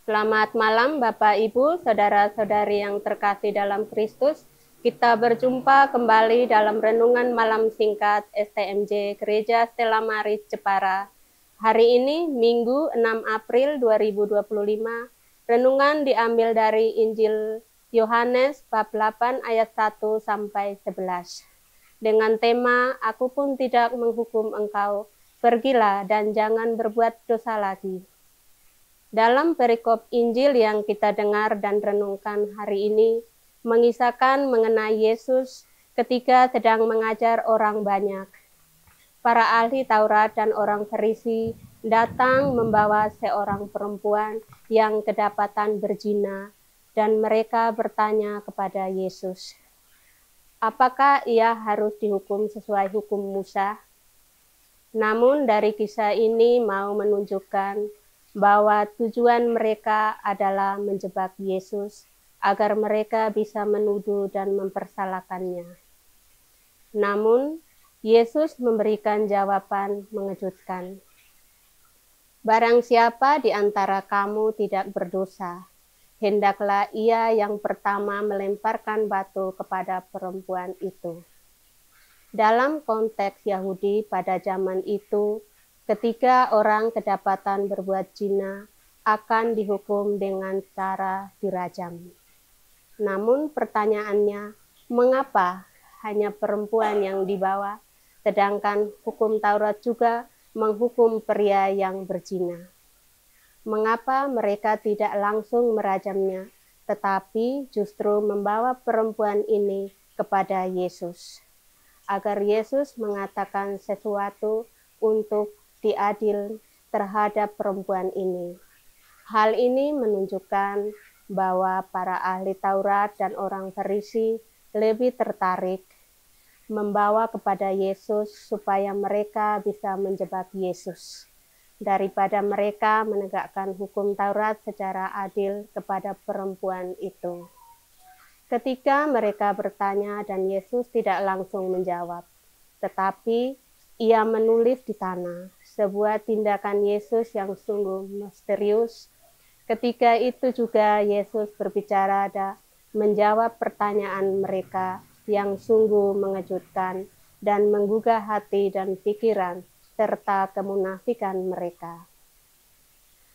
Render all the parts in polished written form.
Selamat malam Bapak Ibu, saudara-saudari yang terkasih dalam Kristus. Kita berjumpa kembali dalam renungan malam singkat STMJ Gereja Stella Maris Jepara. Hari ini Minggu 6 April 2025, renungan diambil dari Injil Yohanes bab 8 ayat 1 sampai 11. Dengan tema, aku pun tidak menghukum engkau, pergilah dan jangan berbuat dosa lagi. Dalam perikop Injil yang kita dengar dan renungkan hari ini, mengisahkan mengenai Yesus ketika sedang mengajar orang banyak. Para ahli Taurat dan orang Farisi datang membawa seorang perempuan yang kedapatan berzina, dan mereka bertanya kepada Yesus, apakah ia harus dihukum sesuai hukum Musa? Namun dari kisah ini mau menunjukkan bahwa tujuan mereka adalah menjebak Yesus agar mereka bisa menuduh dan mempersalahkannya. Namun, Yesus memberikan jawaban mengejutkan. Barang siapa di antara kamu tidak berdosa, hendaklah ia yang pertama melemparkan batu kepada perempuan itu. Dalam konteks Yahudi pada zaman itu, ketika orang kedapatan berbuat zina, akan dihukum dengan cara dirajam. Namun pertanyaannya, mengapa hanya perempuan yang dibawa, sedangkan hukum Taurat juga menghukum pria yang berzina? Mengapa mereka tidak langsung merajamnya, tetapi justru membawa perempuan ini kepada Yesus, agar Yesus mengatakan sesuatu untuk diadil terhadap perempuan ini? Hal ini menunjukkan bahwa para ahli Taurat dan orang Farisi lebih tertarik membawa kepada Yesus supaya mereka bisa menjebak Yesus, daripada mereka menegakkan hukum Taurat secara adil kepada perempuan itu. Ketika mereka bertanya dan Yesus tidak langsung menjawab, tetapi ia menulis di tanah, sebuah tindakan Yesus yang sungguh misterius. Ketika itu juga Yesus berbicara dan menjawab pertanyaan mereka yang sungguh mengejutkan dan menggugah hati dan pikiran serta kemunafikan mereka.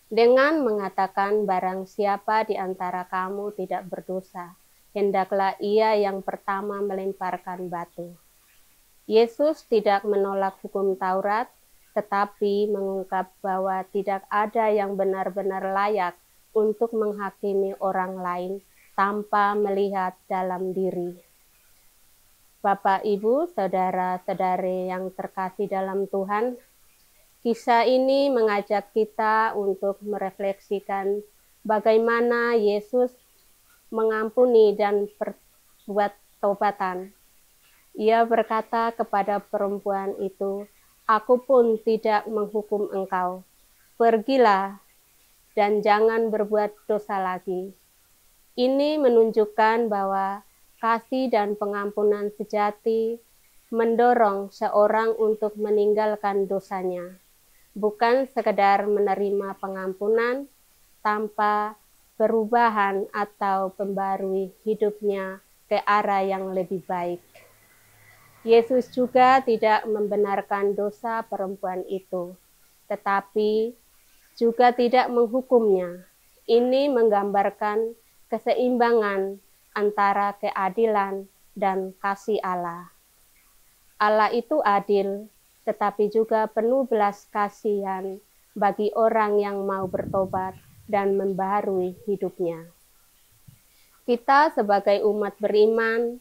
Dengan mengatakan barang siapa di antara kamu tidak berdosa, hendaklah ia yang pertama melemparkan batu. Yesus tidak menolak hukum Taurat, tetapi mengungkap bahwa tidak ada yang benar-benar layak untuk menghakimi orang lain tanpa melihat dalam diri. Bapak, Ibu, saudara-saudari yang terkasih dalam Tuhan, kisah ini mengajak kita untuk merefleksikan bagaimana Yesus mengampuni dan berbuat taubatan. Ia berkata kepada perempuan itu, aku pun tidak menghukum engkau. Pergilah dan jangan berbuat dosa lagi. Ini menunjukkan bahwa kasih dan pengampunan sejati mendorong seorang untuk meninggalkan dosanya, bukan sekedar menerima pengampunan tanpa perubahan atau membarui hidupnya ke arah yang lebih baik. Yesus juga tidak membenarkan dosa perempuan itu, tetapi juga tidak menghukumnya. Ini menggambarkan keseimbangan antara keadilan dan kasih Allah. Allah itu adil, tetapi juga penuh belas kasihan bagi orang yang mau bertobat dan membaharui hidupnya. Kita sebagai umat beriman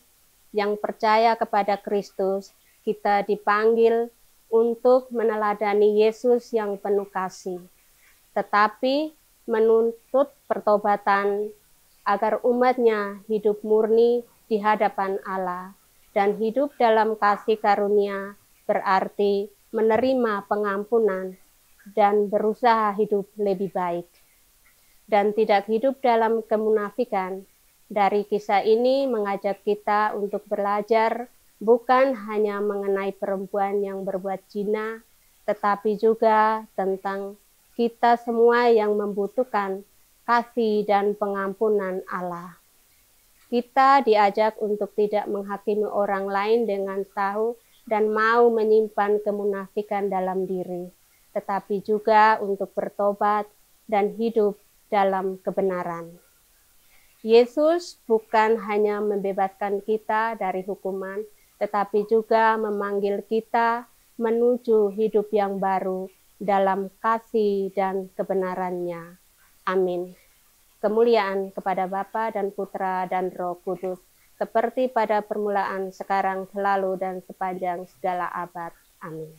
yang percaya kepada Kristus, kita dipanggil untuk meneladani Yesus yang penuh kasih, tetapi menuntut pertobatan agar umatnya hidup murni di hadapan Allah, dan hidup dalam kasih karunia berarti menerima pengampunan dan berusaha hidup lebih baik, dan tidak hidup dalam kemunafikan. Dari kisah ini mengajak kita untuk belajar bukan hanya mengenai perempuan yang berbuat zina, tetapi juga tentang kita semua yang membutuhkan kasih dan pengampunan Allah. Kita diajak untuk tidak menghakimi orang lain dengan tahu dan mau menyimpan kemunafikan dalam diri, tetapi juga untuk bertobat dan hidup dalam kebenaran. Yesus bukan hanya membebaskan kita dari hukuman, tetapi juga memanggil kita menuju hidup yang baru dalam kasih dan kebenarannya. Amin. Kemuliaan kepada Bapa dan Putra dan Roh Kudus, seperti pada permulaan, sekarang, selalu, dan sepanjang segala abad. Amin.